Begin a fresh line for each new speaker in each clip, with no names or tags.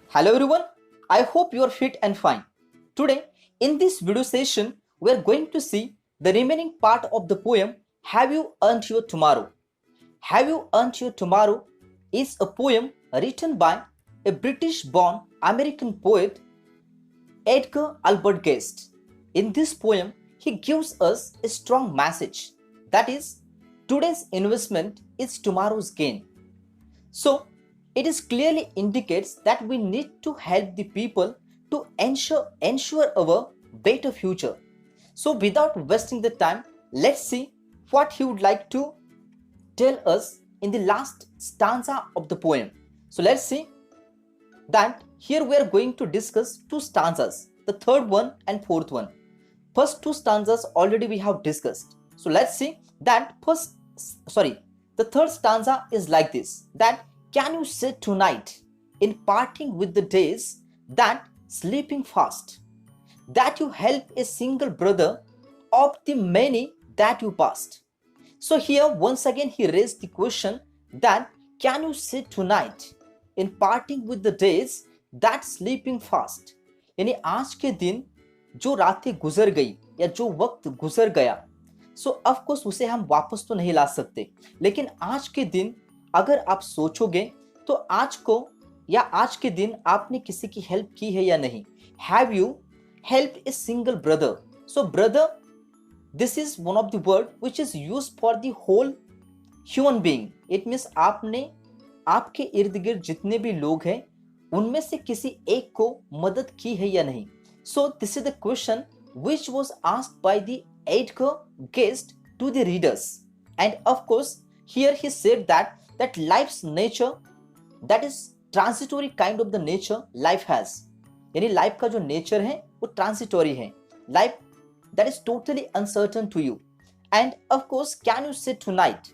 Hello everyone, I hope you are fit and fine. Today, in this video session, we are going to see the remaining part of the poem Have You Earned Your Tomorrow? Have You Earned Your Tomorrow is a poem written by a British born American poet Edgar Albert Guest. In this poem, he gives us a strong message that is, today's investment is tomorrow's gain. So, it is clearly indicates that we need to help the people to ensure our better future. So, without wasting the time, let's see what he would like to tell us in the last stanza of the poem. So, let's see that here we are going to discuss two stanzas, the third one and fourth one. First two stanzas already we have discussed. So let's see that the third stanza is like this, that can you say tonight in parting with the days that sleeping fast, that you help a single brother of the many that you passed. So here once again he raised the question that can you say tonight in parting with the days that sleeping fast, यानी आज के दिन जो रातें गुजर गई या जो वक्त गुजर गया, सो ऑफ कोर्स उसे हम वापस तो नहीं ला सकते, लेकिन आज के दिन अगर आप सोचोगे तो आज को या आज के दिन आपने किसी की हेल्प की है या नहीं. Have you help a single brother? So brother, this is one of the word which is use for the whole human being. It means आपने आपके इर्द गिर्द जितने भी लोग हैं उनमें से किसी एक को मदद की है या नहीं. सो this is the question which was asked by the Edgar Guest to the readers, and of course here he said that life's nature, that is transitory kind of the nature life has. यानी life का जो nature है वो ट्रांसिटोरी है. Life that is totally uncertain to you, and of course can you say tonight,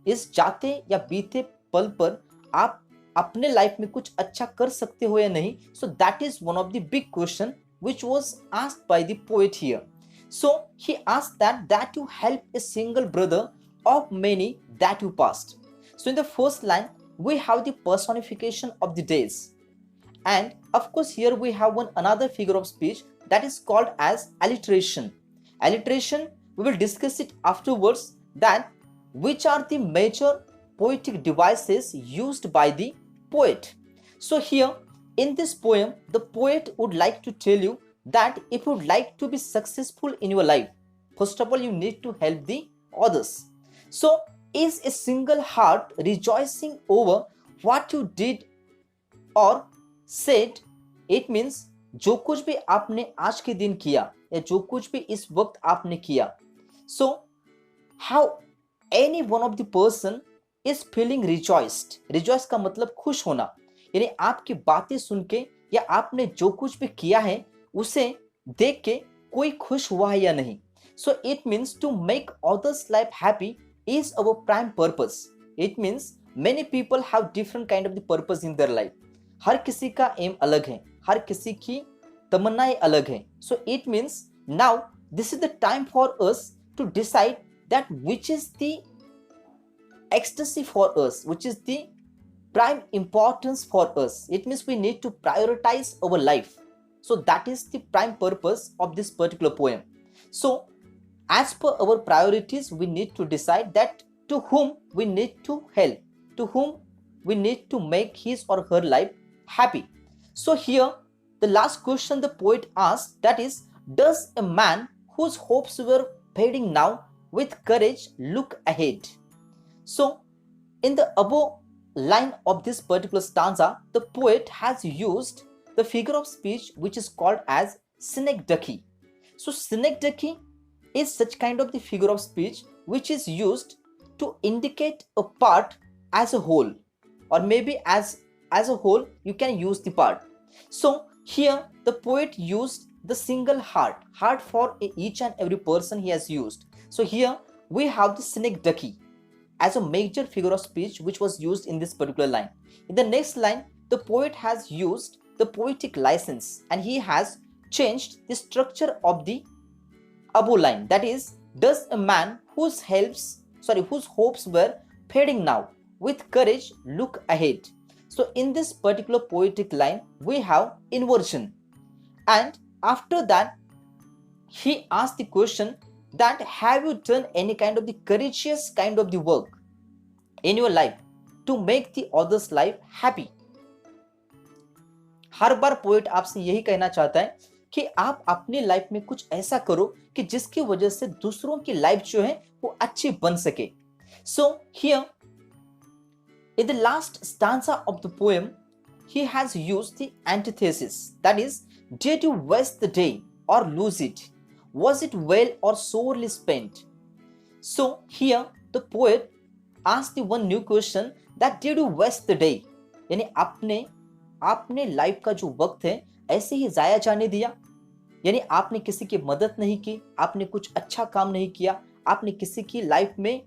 इस जाते या बीते पल पर आप अपने लाइफ में कुछ अच्छा कर सकते हो या नहीं. So that is one of the big question which was asked by the poet here. So he asked that you help a single brother of many that you passed. So in the first line we have the personification of the days, and of course here we have another figure of speech that is called as alliteration. Alliteration, we will discuss it afterwards, that which are the major poetic devices used by the poet. So here in this poem, the poet would like to tell you that if you would like to be successful in your life, first of all, you need to help the others. So, is a single heart rejoicing over what you did or said? It means जो कुछ भी आपने आज के दिन किया या जो कुछ भी इस वक्त आपने किया. So, how any one of the person is feeling rejoiced. Rejoice का मतलब खुश होना, यानी आपकी बातें सुन के या आपने जो कुछ भी किया है उसे देख के कोई खुश हुआ है या नहीं. So it means to make others life happy is our prime purpose. It means many people have different kind of the purpose in their life. हर किसी का एम अलग है, हर किसी की तमन्नाएं अलग हैं. So it means now this is the time for us to decide that which is the ecstasy for us, which is the prime importance for us. It means we need to prioritize our life. So that is the prime purpose of this particular poem. So as per our priorities, we need to decide that to whom we need to help, to whom we need to make his or her life happy. So here the last question the poet asks, that is, does a man whose hopes were fading now with courage look ahead? So, in the above line of this particular stanza, the poet has used the figure of speech which is called as synecdoche. So, synecdoche is such kind of the figure of speech which is used to indicate a part as a whole, or maybe as a whole you can use the part. So, here the poet used the single heart for each and every person he has used. So, here we have the synecdoche as a major figure of speech which was used in this particular line. In the next line, the poet has used the poetic license and he has changed the structure of the above line. That is, does a man whose hopes were fading now with courage look ahead? So in this particular poetic line, we have inversion. And after that, he asked the question that have you done any kind of the courageous kind of the work in your life to make the other's life happy? Her bar poet आपसे यही कहना चाहता है कि आप अपनी life में कुछ ऐसा करो कि जिसकी वजह से दूसरों की लाइफ जो है वो अच्छी बन सके. So here in the last stanza of the poem, he has used the antithesis, that is, did you waste the day or lose it? Was it well or sorely spent? So here the poet asked the one new question that did you waste the day? यानी आपने life का जो वक्त है ऐसे ही जाया जाने दिया, यानी आपने किसी की मदद नहीं की, आपने कुछ अच्छा काम नहीं किया, आपने किसी की लाइफ में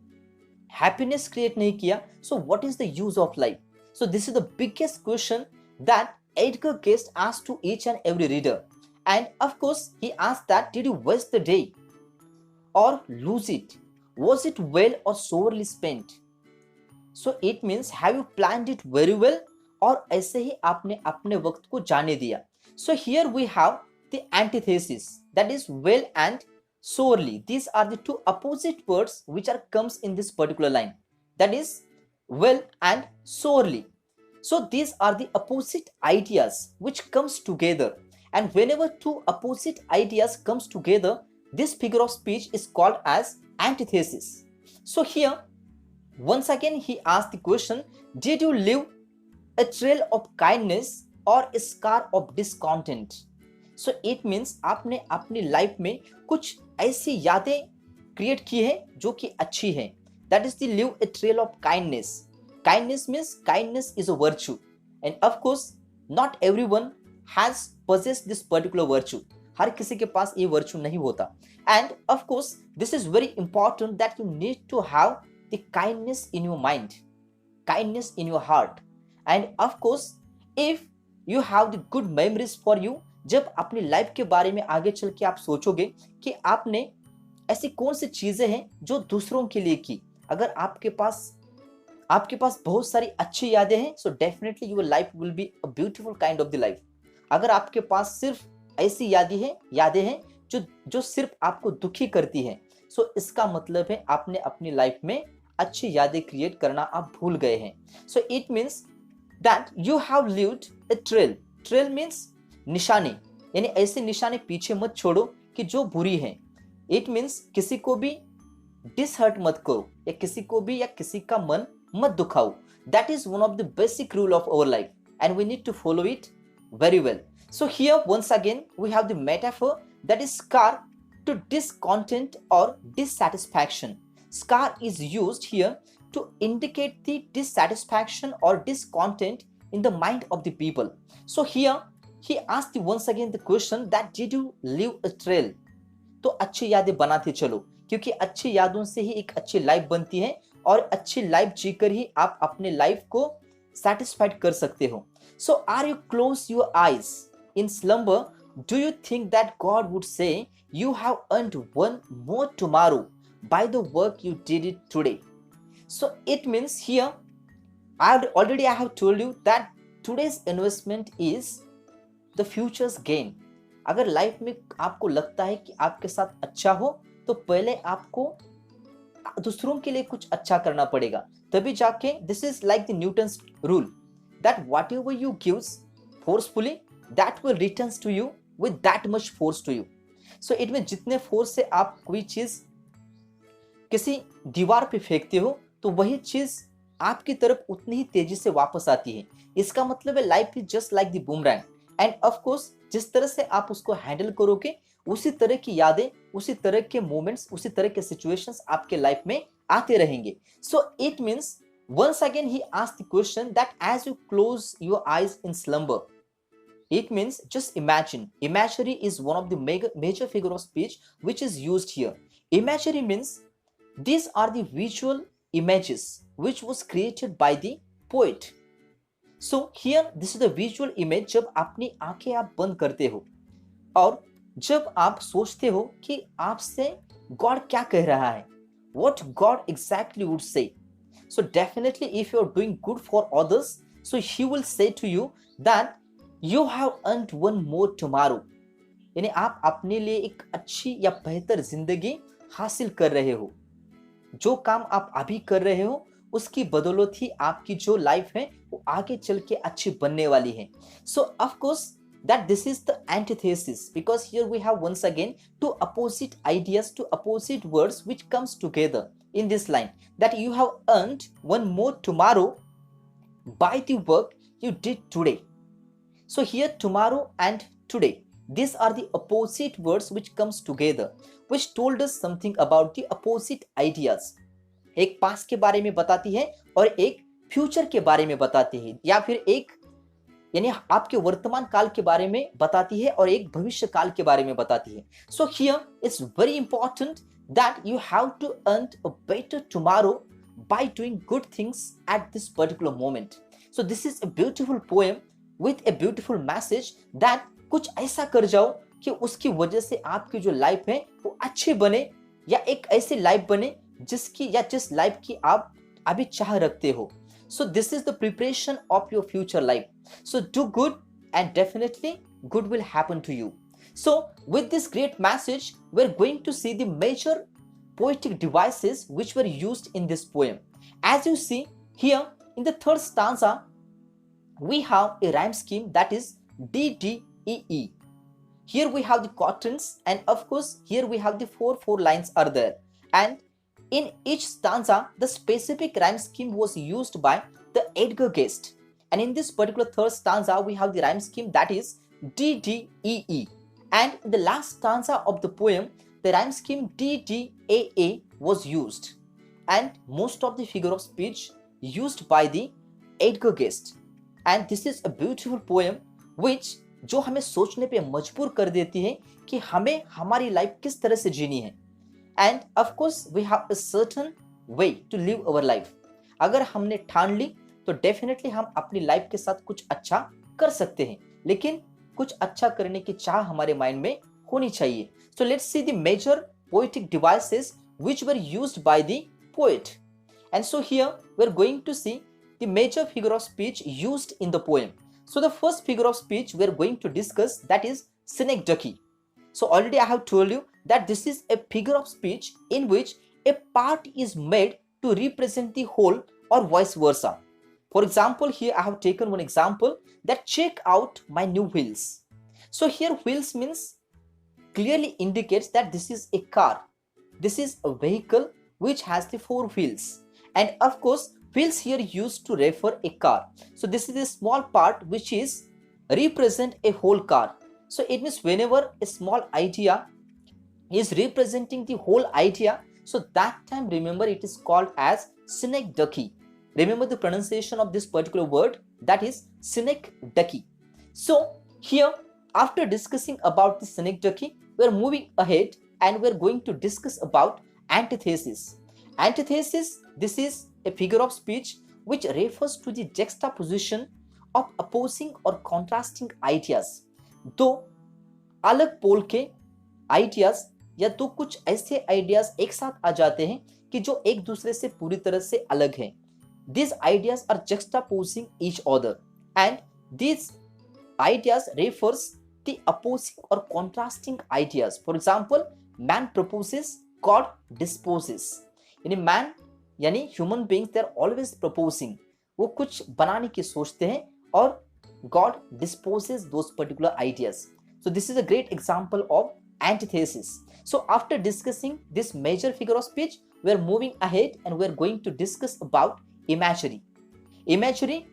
happiness create nahi kiya. So what is the use of life? So this is the biggest question that Edgar Cayce asked to each and every reader. And of course he asked that did you waste the day or lose it? Was it well or sorely spent? So it means have you planned it very well और ऐसे ही आपने अपने वक्त को जाने दिया. So here we have the antithesis, that is well and sorely. These are the two opposite words which are comes in this particular line, that is well and sorely. So these are the opposite ideas which comes together, and whenever two opposite ideas comes together, this figure of speech is called as antithesis. So here once again he asked the question, did you leave a trail of kindness or a scar of discontent? So it means आपने अपनी life में कुछ ऐसी यादें create की है जो कि अच्छी है. That is the leave a trail of kindness. Kindness means kindness is a virtue, and of course not everyone has possessed this particular virtue. हर किसी के पास ये virtue नहीं होता. And of course this is very important that you need to have the kindness in your mind, kindness in your heart. And of course if you have the good memories for you, जब अपनी life के बारे में आगे चल के आप सोचोगे कि आपने ऐसी कौन सी चीजें हैं जो दूसरों के लिए की, अगर आपके पास बहुत सारी अच्छी यादें हैं, so definitely your life will be a beautiful kind of the life. अगर आपके पास सिर्फ ऐसी यादें हैं जो सिर्फ आपको दुखी करती हैं, सो इसका मतलब है आपने अपनी लाइफ में अच्छी यादें क्रिएट करना आप भूल गए हैं. So it means that you have lived a trail. Trail means निशाने, यानी ऐसे निशाने पीछे मत छोड़ो कि जो बुरी हैं. इट मीन्स किसी को भी डिसहर्ट मत करो, या किसी का मन मत दुखाओ. That is one of the basic rule of our life and we need to follow it very well. So here once again we have the metaphor that is scar to discontent or dissatisfaction. Scar is used here to indicate the dissatisfaction or discontent in the mind of the people. So here he asked once again the question that did you leave a trail? तो अच्छी यादें बनाते चलो, क्योंकि अच्छी यादों से ही एक अच्छी लाइफ बनती है और अच्छी लाइफ जीकर ही आप अपने लाइफ को satisfied कर सकते हो. So are you close your eyes in slumber? Do you think that God would say you have earned one more tomorrow by the work you did it today? So it means here I have told you that today's investment is the future's gain. अगर life में आपको लगता है कि आपके साथ अच्छा हो तो पहले आपको दूसरों के लिए कुछ अच्छा करना पड़ेगा, तभी जाके this is like the Newton's rule that whatever you gives forcefully that will returns to you with that much force to you. So it means जितने फोर्स से आप कोई चीज किसी दीवार पे फेंकते हो तो वही चीज आपकी तरफ उतनी ही तेजी से वापस आती है. इसका मतलब है life is just like the boomerang, and of course जिस तरह से आप उसको हैंडल करोगे उसी तरह की यादें, उसी तरह के मोमेंट्स, उसी तरह के सिचुएशंस आपके लाइफ में आते रहेंगे. सो it means once again he asked the question that as you close your eyes in slumber, it means just imagine. Imagery is one of the major figure of speech which is used here. Imagery means these are the visual images which was created by the poet. So here this is the visual image जब अपनी आंखें आप बंद करते हो और जब आप सोचते हो कि आपसे गॉड क्या कह रहा है, what God exactly would say. So definitely if you are doing good for others, So he will say to you that you have earned one more tomorrow. यानी आप अपने लिए एक अच्छी या बेहतर जिंदगी हासिल कर रहे हो। जो काम आप अभी कर रहे हो उसकी बदौलत ही आपकी जो लाइफ है वो आगे चल के अच्छी बनने वाली है। सो of course that this is the antithesis, because here we have once again two opposite ideas, two opposite words which comes together in this line, that you have earned one more tomorrow by the work you did today. So here tomorrow and today, these are the opposite words which comes together, which told us something about the opposite ideas. एक past के बारे में बताती है और एक future के बारे में बताती है, या फिर एक यानी आपके वर्तमान काल के बारे में बताती है और एक भविष्य काल के बारे में बताती है। So here it's very important that you have to earn a better tomorrow by doing good things at this particular moment. So this is a beautiful poem with a beautiful message that कुछ ऐसा कर जाओ कि उसकी वजह से आपकी जो लाइफ है वो अच्छी बने, या एक ऐसी लाइफ बने जिसकी या जिस लाइफ की आप अभी चाह रखते हो। So this is the preparation of your future life. So do good and definitely good will happen to you. So with this great message, we're going to see the major poetic devices which were used in this poem. As you see here in the third stanza, we have a rhyme scheme that is DDEE. Here we have the quatrains, and of course here we have the four lines are there, and in each stanza the specific rhyme scheme was used by the Edgar Guest. And in this particular third stanza we have the rhyme scheme that is DDEE, and in the last stanza of the poem the rhyme scheme DDAA was used, and most of the figure of speech used by the Edgar Guest. And this is a beautiful poem which जो हमें सोचने पे मजबूर कर देती है कि हमें हमारी लाइफ किस तरह से जीनी है। And of course we have a certain way to live our life. अगर हमने ठान ली तो डेफिनेटली हम अपनी लाइफ के साथ कुछ अच्छा कर सकते हैं, लेकिन कुछ अच्छा करने की चाह हमारे माइंड में होनी चाहिए। So let's see the major poetic devices which were used by the poet. And so here we are going to see the major figure of speech used in the poem. So the first figure of speech we are going to discuss, that is synecdoche. So already I have told you that this is a figure of speech in which a part is made to represent the whole or vice versa. For example, here I have taken one example, that check out my new wheels. So here wheels means clearly indicates that this is a car. This is a vehicle which has the four wheels, and of course wheels here used to refer a car. So this is a small part which is represent a whole car. So it means whenever a small idea is representing the whole idea, so that time remember it is called as synecdoche. Remember the pronunciation of this particular word, that is synecdoche. So here after discussing about the synecdoche, we are moving ahead and we are going to discuss about antithesis. Antithesis, this is a figure of speech which refers to the juxtaposition of opposing or contrasting ideas. दो अलग पोल के ideas या दो कुछ ऐसे ideas एक साथ आ जाते हैं कि जो एक दूसरे से पूरी तरह से अलग हैं. These ideas are juxtaposing each other, and these ideas refers the opposing or contrasting ideas. For example, man proposes, God disposes. यानी man यानी human beings they are always proposing, वो कुछ बनाने की सोचते हैं, और God disposes those particular ideas. So this is a great example of antithesis. So after discussing this major figure of speech, we are moving ahead and we are going to discuss about imagery. Imagery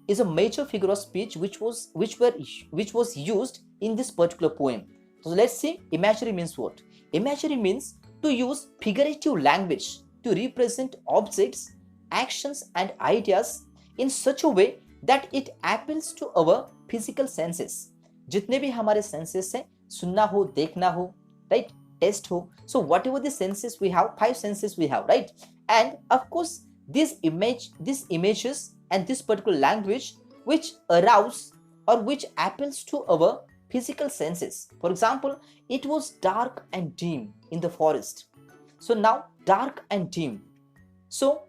is a major figure of speech which was used in this particular poem. So let's see imagery means what. Imagery means to use figurative language to represent objects, actions and ideas in such a way that it appeals to our physical senses. जितने भी हमारे senses हैं, सुनना हो, देखना हो, right, taste हो, so whatever the senses we have, 5 senses we have, right, and of course these images and this particular language which arouse or which appeals to our physical senses. For example, it was dark and dim in the forest. So now dark and dim. So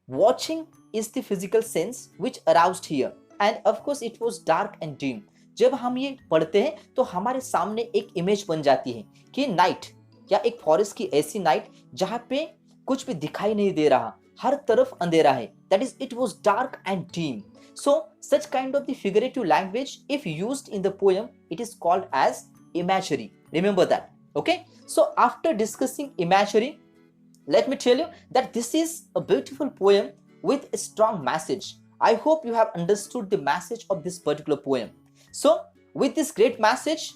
watching is the physical sense which aroused here. and of course it was dark and dim. जब हम ये पढ़ते हैं तो हमारे सामने एक image बन जाती है कि नाइट या एक फॉरेस्ट की ऐसी नाइट जहां पे कुछ भी दिखाई नहीं दे रहा, हर तरफ अंधेरा है. That is it was dark and dim. So such kind of the figurative language, if used in the poem, it is called as imagery. Remember that. Okay, so after discussing imagery, let me tell you that this is a beautiful poem with a strong message. I hope you have understood the message of this particular poem. So with this great message,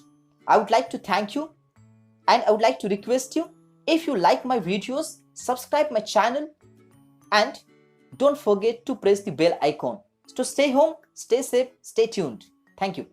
I would like to thank you, and I would like to request you, if you like my videos, subscribe my channel and don't forget to press the bell icon. So stay home, stay safe, stay tuned. Thank you.